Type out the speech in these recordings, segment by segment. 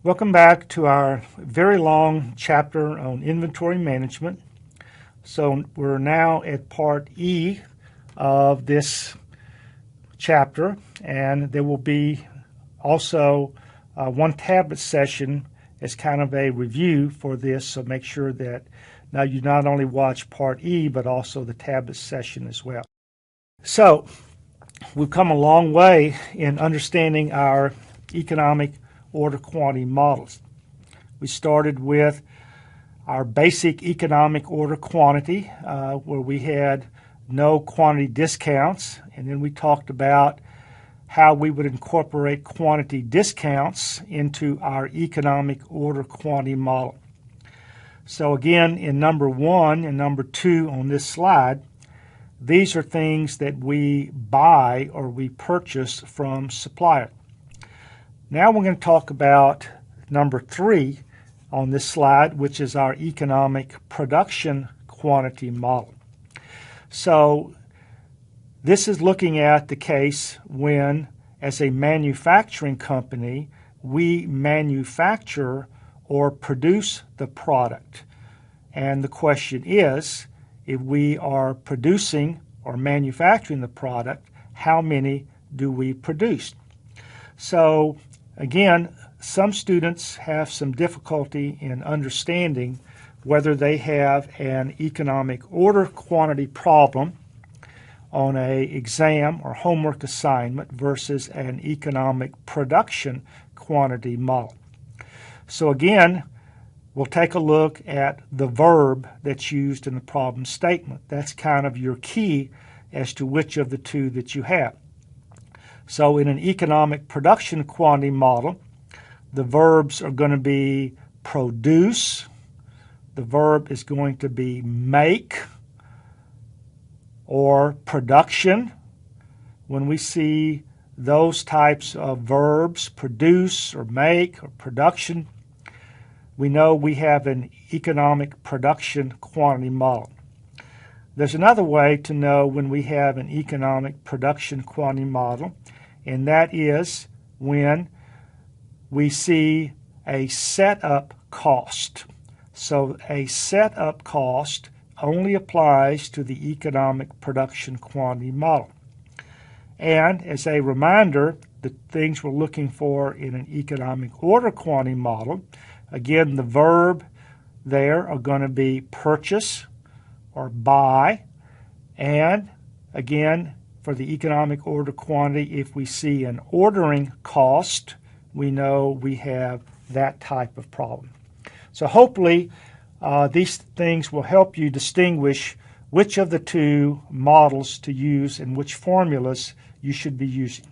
Welcome back to our very long chapter on inventory management. So we're now at part E of this chapter, and there will be also one tablet session as kind of a review for this, so make sure that now you not only watch part E but also the tablet session as well. So we've come a long way in understanding our economic order quantity models. We started with our basic economic order quantity where we had no quantity discounts, and then we talked about how we would incorporate quantity discounts into our economic order quantity model. So again, in number 1 and number 2 on this slide, these are things that we buy or we purchase from suppliers. Now we're going to talk about number 3 on this slide, which is our economic production quantity model. So this is looking at the case when, as a manufacturing company, we manufacture or produce the product. And the question is, if we are producing or manufacturing the product, how many do we produce? So again, some students have some difficulty in understanding whether they have an economic order quantity problem on an exam or homework assignment versus an economic production quantity model. So again, we'll take a look at the verb that's used in the problem statement. That's kind of your key as to which of the two that you have. So in an economic production quantity model, the verbs are going to be produce, the verb is going to be make, or production. When we see those types of verbs, produce or make or production, we know we have an economic production quantity model. There's another way to know when we have an economic production quantity model, and that is when we see a setup cost. So a setup cost only applies to the economic production quantity model. And as a reminder, the things we're looking for in an economic order quantity model, again, the verb there are going to be purchase or buy. And again, for the economic order quantity, if we see an ordering cost, we know we have that type of problem. So hopefully these things will help you distinguish which of the two models to use and which formulas you should be using.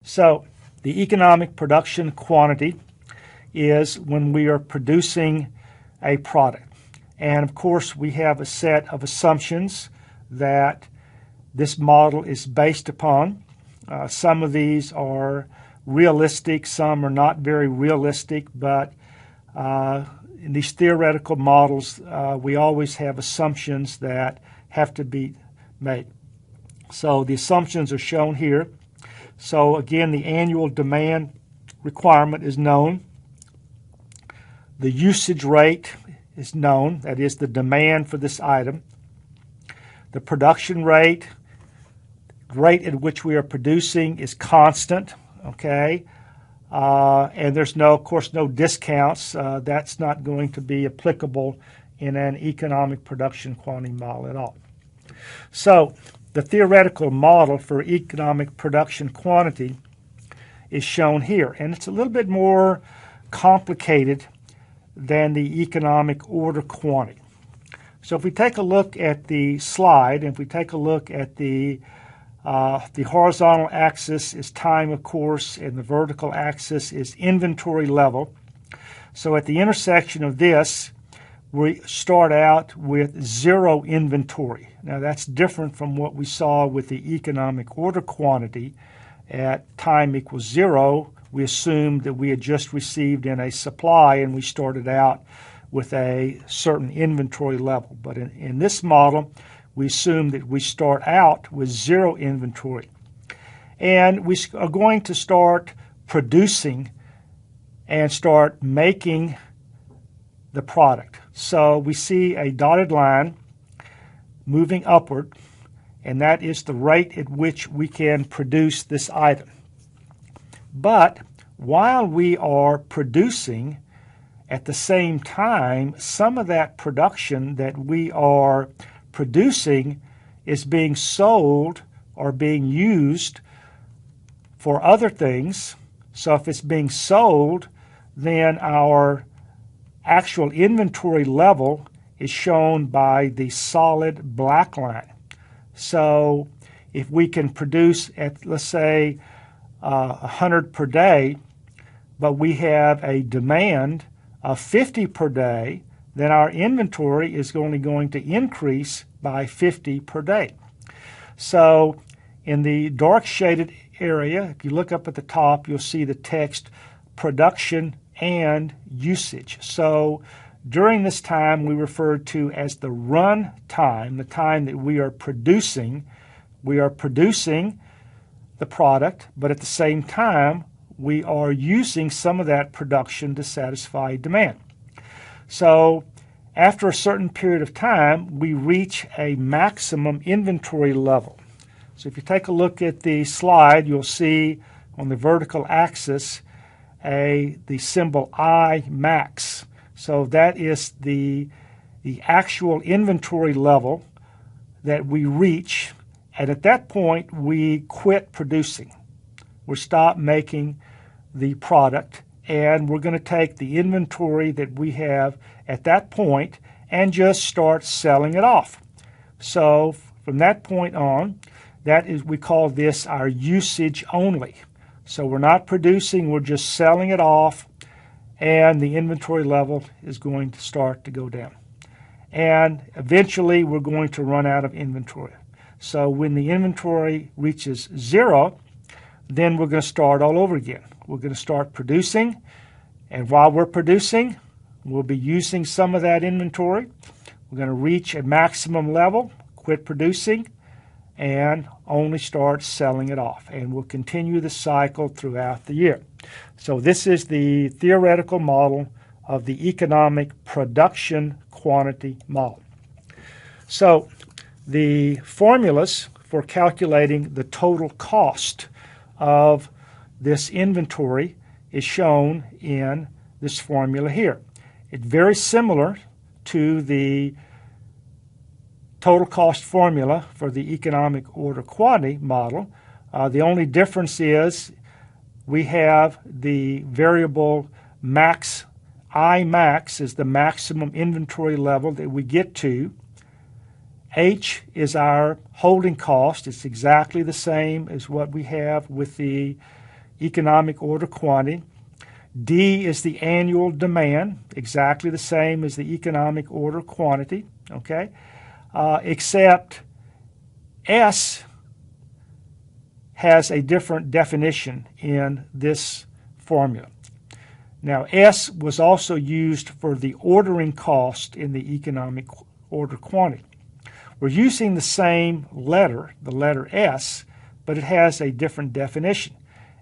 So the economic production quantity is when we are producing a product. And of course, we have a set of assumptions that this model is based upon. Some of these are realistic, some are not very realistic, but in these theoretical models, we always have assumptions that have to be made. So the assumptions are shown here. So again, the annual demand requirement is known. The usage rate is known, that is the demand for this item. The production rate at which we are producing is constant, okay? And there's of course, no discounts. That's not going to be applicable in an economic production quantity model at all. So the theoretical model for economic production quantity is shown here, and it's a little bit more complicated than the economic order quantity. So if we take a look at the slide, and if we take a look at the horizontal axis is time, of course, and the vertical axis is inventory level. So at the intersection of this, we start out with zero inventory. Now that's different from what we saw with the economic order quantity. At time equals 0, we assumed that we had just received in a supply and we started out with a certain inventory level. But in this model, we assume that we start out with zero inventory. And we are going to start producing and start making the product. So we see a dotted line moving upward, and that is the rate at which we can produce this item. But while we are producing, at the same time, some of that production that we are producing is being sold or being used for other things. So if it's being sold, then our actual inventory level is shown by the solid black line. So if we can produce at, let's say, 100 per day, but we have a demand of 50 per day, then our inventory is only going to increase by 50 per day. So in the dark shaded area, if you look up at the top, you'll see the text production and usage. So during this time, we refer to as the run time, the time that we are producing. We are producing the product, but at the same time, we are using some of that production to satisfy demand. So after a certain period of time, we reach a maximum inventory level. So if you take a look at the slide, you'll see on the vertical axis the symbol I max. So that is the actual inventory level that we reach, and at that point we quit producing. We stop making the product, and we're going to take the inventory that we have at that point and just start selling it off. So from that point on, we call this our usage only. So we're not producing, we're just selling it off, and the inventory level is going to start to go down. And eventually we're going to run out of inventory. So when the inventory reaches zero, then we're going to start all over again. We're going to start producing, and while we're producing, we'll be using some of that inventory. We're going to reach a maximum level, quit producing, and only start selling it off. And we'll continue the cycle throughout the year. So this is the theoretical model of the economic production quantity model. So the formulas for calculating the total cost of this inventory is shown in this formula here. It's very similar to the total cost formula for the economic order quantity model. The only difference is we have the variable max. I max is the maximum inventory level that we get to. H is our holding cost. It's exactly the same as what we have with the economic order quantity. D is the annual demand, exactly the same as the economic order quantity, okay? Except S has a different definition in this formula. Now, S was also used for the ordering cost in the economic order quantity. We're using the same letter, the letter S, but it has a different definition.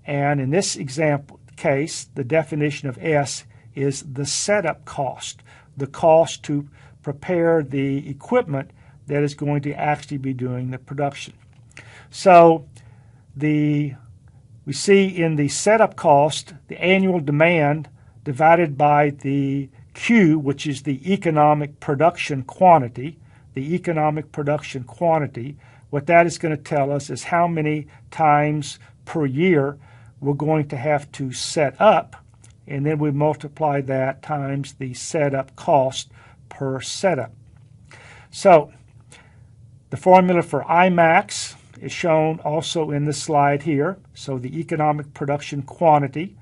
And in this example case, the definition of S is the setup cost, the cost to prepare the equipment that is going to actually be doing the production. So we see in the setup cost, the annual demand divided by the Q, which is the economic production quantity. The economic production quantity, what that is going to tell us is how many times per year we're going to have to set up, and then we multiply that times the setup cost per setup. So the formula for IMAX is shown also in the slide here. So the economic production quantity,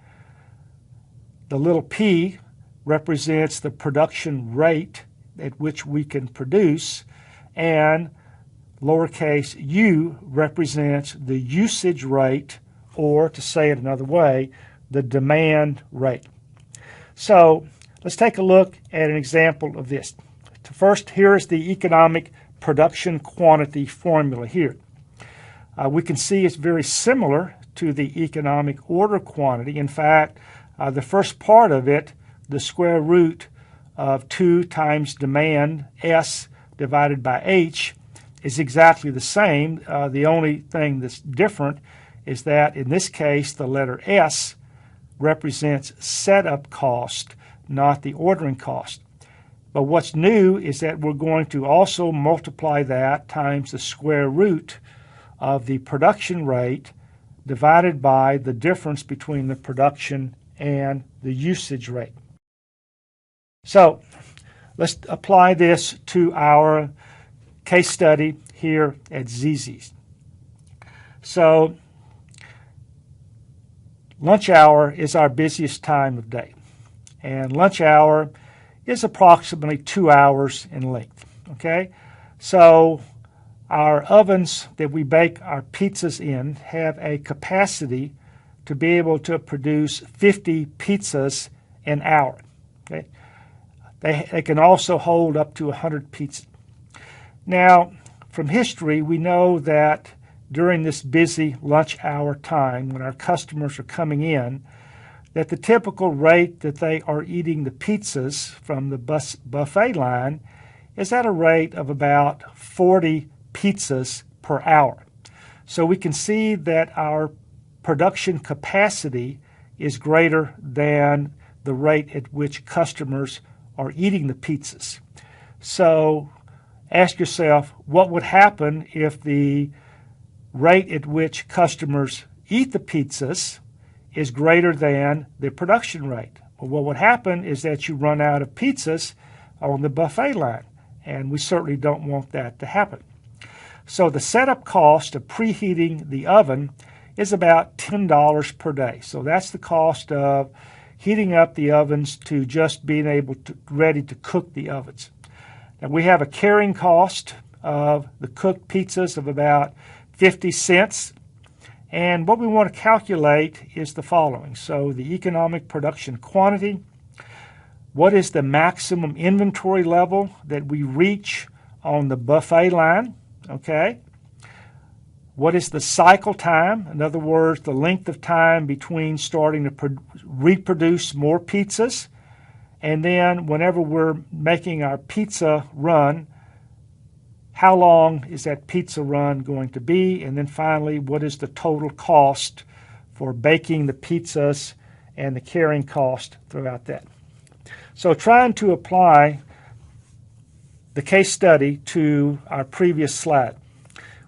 the little p represents the production rate at which we can produce, and lowercase u represents the usage rate, or to say it another way, the demand rate. So let's take a look at an example of this. First, here is the economic production quantity formula here. We can see it's very similar to the economic order quantity. In fact, The first part of it, the square root of 2 times demand, S, divided by H, is exactly the same. The only thing that's different is that in this case, the letter S represents setup cost, not the ordering cost. But what's new is that we're going to also multiply that times the square root of the production rate divided by the difference between the production and the usage rate. So let's apply this to our case study here at ZZ's. So lunch hour is our busiest time of day, and lunch hour is approximately 2 hours in length. Okay, so our ovens that we bake our pizzas in have a capacity to be able to produce 50 pizzas an hour. Okay, they can also hold up to 100 pizzas. Now, from history, we know that during this busy lunch hour time when our customers are coming in, that the typical rate that they are eating the pizzas from the buffet line is at a rate of about 40 pizzas per hour. So we can see that our production capacity is greater than the rate at which customers are eating the pizzas. So ask yourself, what would happen if the rate at which customers eat the pizzas is greater than the production rate? Well, what would happen is that you run out of pizzas on the buffet line, and we certainly don't want that to happen. So the setup cost of preheating the oven is about $10 per day. So that's the cost of heating up the ovens to just being able to ready to cook the ovens. Now we have a carrying cost of the cooked pizzas of about 50 cents. And what we want to calculate is the following. So the economic production quantity, what is the maximum inventory level that we reach on the buffet line? Okay. What is the cycle time? In other words, the length of time between starting to reproduce more pizzas and then whenever we're making our pizza run, how long is that pizza run going to be? And then finally, what is the total cost for baking the pizzas and the carrying cost throughout that? So trying to apply the case study to our previous slide,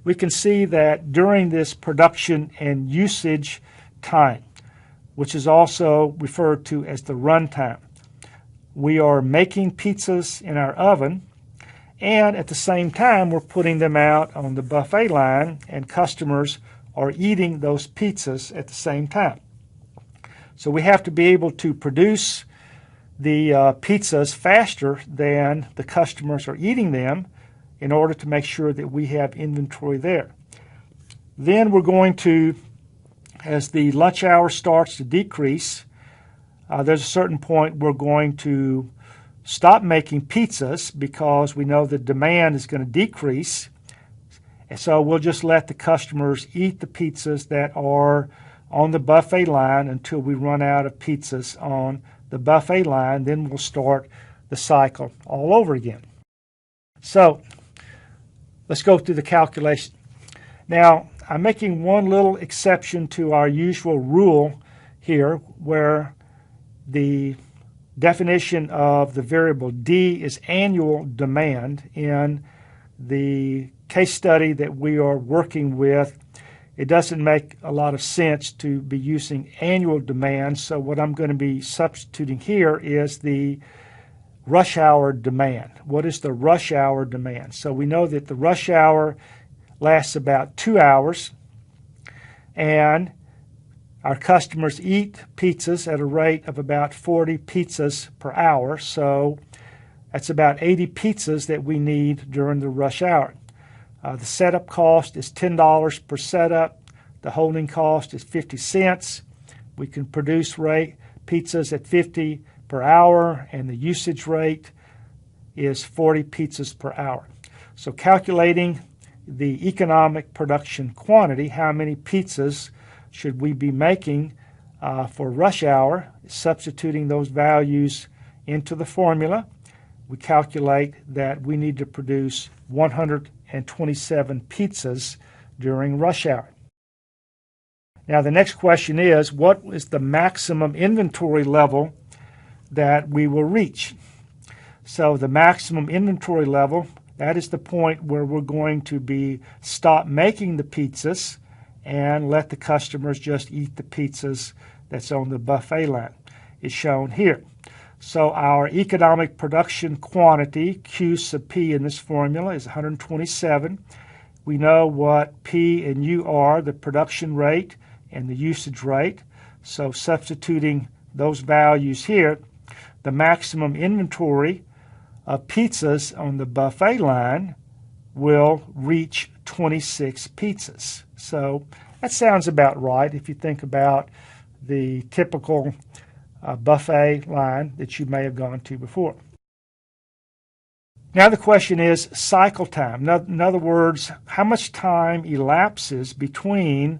we can see that during this production and usage time, which is also referred to as the run time, we are making pizzas in our oven, and at the same time we're putting them out on the buffet line, and customers are eating those pizzas at the same time. So we have to be able to produce the pizzas faster than the customers are eating them in order to make sure that we have inventory there. Then we're going to, as the lunch hour starts to decrease, there's a certain point we're going to stop making pizzas because we know the demand is going to decrease. And so we'll just let the customers eat the pizzas that are on the buffet line until we run out of pizzas on the buffet line. Then we'll start the cycle all over again. So let's go through the calculation. Now, I'm making one little exception to our usual rule here, where the definition of the variable D is annual demand. In the case study that we are working with, it doesn't make a lot of sense to be using annual demand. So what I'm going to be substituting here is the rush hour demand. What is the rush hour demand? So we know that the rush hour lasts about 2 hours, and our customers eat pizzas at a rate of about 40 pizzas per hour. So that's about 80 pizzas that we need during the rush hour. The setup cost is $10 per setup. The holding cost is 50 cents. We can produce pizzas at 50 per hour, and the usage rate is 40 pizzas per hour. So calculating the economic production quantity, how many pizzas should we be making for rush hour, substituting those values into the formula, we calculate that we need to produce 127 pizzas during rush hour. Now the next question is, what is the maximum inventory level that we will reach? So the maximum inventory level, that is the point where we're going to stop making the pizzas and let the customers just eat the pizzas that's on the buffet line. It's shown here. So our economic production quantity, Q sub P in this formula, is 127. We know what P and U are, the production rate and the usage rate. So substituting those values here, the maximum inventory of pizzas on the buffet line will reach 26 pizzas. So that sounds about right if you think about the typical buffet line that you may have gone to before. Now the question is cycle time. In other words, how much time elapses between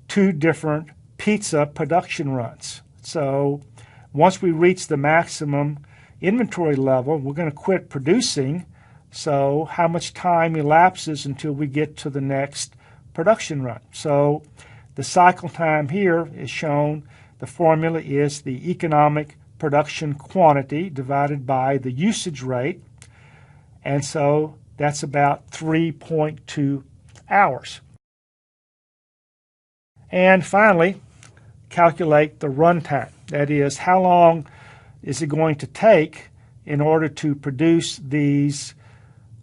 two different pizza production runs. So once we reach the maximum inventory level, we're going to quit producing. So how much time elapses until we get to the next production run? So the cycle time here is shown. The formula is the economic production quantity divided by the usage rate. And so that's about 3.2 hours. And finally, calculate the run time. That is, how long is it going to take in order to produce these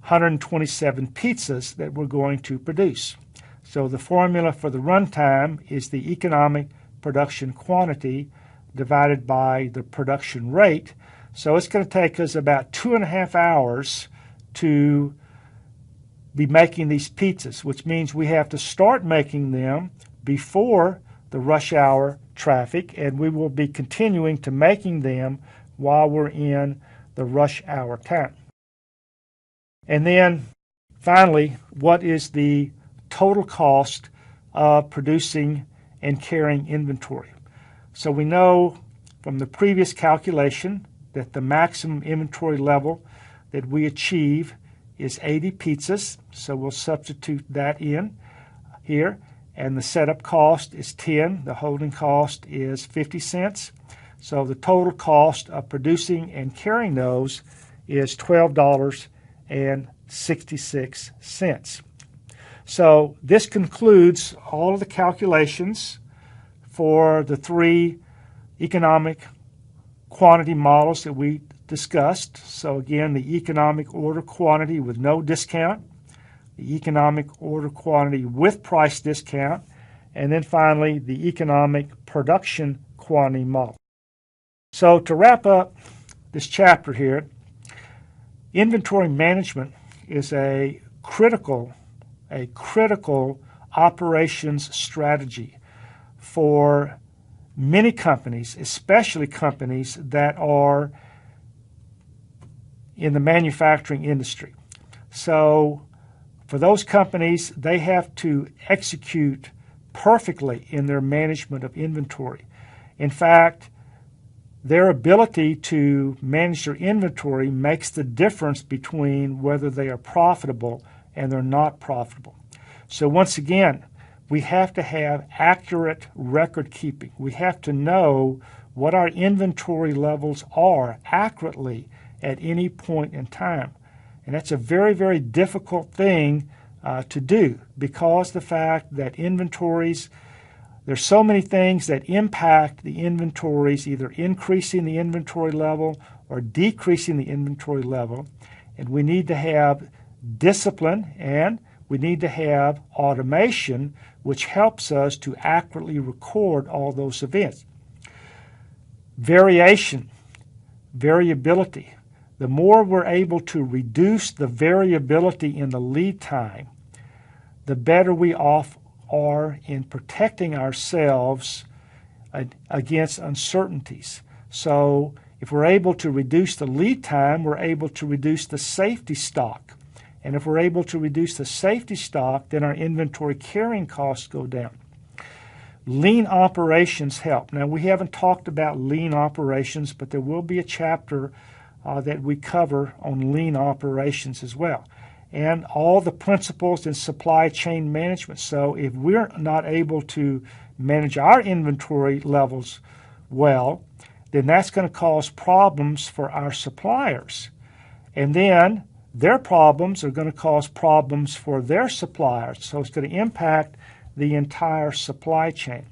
127 pizzas that we're going to produce? So the formula for the run time is the economic production quantity divided by the production rate. So it's going to take us about 2.5 hours to be making these pizzas, which means we have to start making them before the rush hour traffic, and we will be continuing to making them while we're in the rush hour time. And then finally, what is the total cost of producing and carrying inventory? So we know from the previous calculation that the maximum inventory level that we achieve is 80 pizzas. So we'll substitute that in here. And the setup cost is 10. The holding cost is 50 cents. So the total cost of producing and carrying those is $12.66. So this concludes all of the calculations for the three economic quantity models that we discussed. So again, the economic order quantity with no discount, the economic order quantity with price discount, and then finally the economic production quantity model. So to wrap up this chapter here, inventory management is a critical operations strategy for many companies, especially companies that are in the manufacturing industry. So for those companies, they have to execute perfectly in their management of inventory. In fact, their ability to manage their inventory makes the difference between whether they are profitable and they're not profitable. So once again, we have to have accurate record keeping. We have to know what our inventory levels are accurately at any point in time. And that's a very, very difficult thing to do, because the fact that inventories, there's so many things that impact the inventories, either increasing the inventory level or decreasing the inventory level. And we need to have discipline, and we need to have automation, which helps us to accurately record all those events. Variability. The more we're able to reduce the variability in the lead time, the better we off are in protecting ourselves against uncertainties. So if we're able to reduce the lead time, we're able to reduce the safety stock. And if we're able to reduce the safety stock, then our inventory carrying costs go down. lean operations help. Now, we haven't talked about lean operations, but there will be a chapter that we cover on lean operations as well, and all the principles in supply chain management. So if we're not able to manage our inventory levels well, then that's going to cause problems for our suppliers. And then their problems are going to cause problems for their suppliers. So it's going to impact the entire supply chain.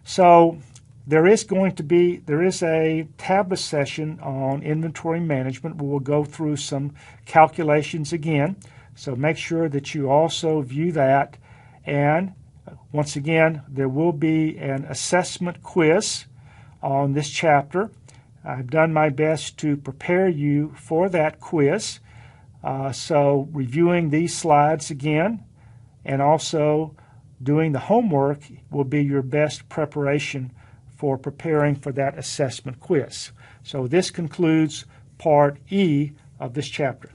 So there is a tablet session on inventory management where we'll go through some calculations again. So make sure that you also view that. And once again, there will be an assessment quiz on this chapter. I've done my best to prepare you for that quiz. So reviewing these slides again and also doing the homework will be your best preparation for preparing for that assessment quiz. So this concludes part E of this chapter.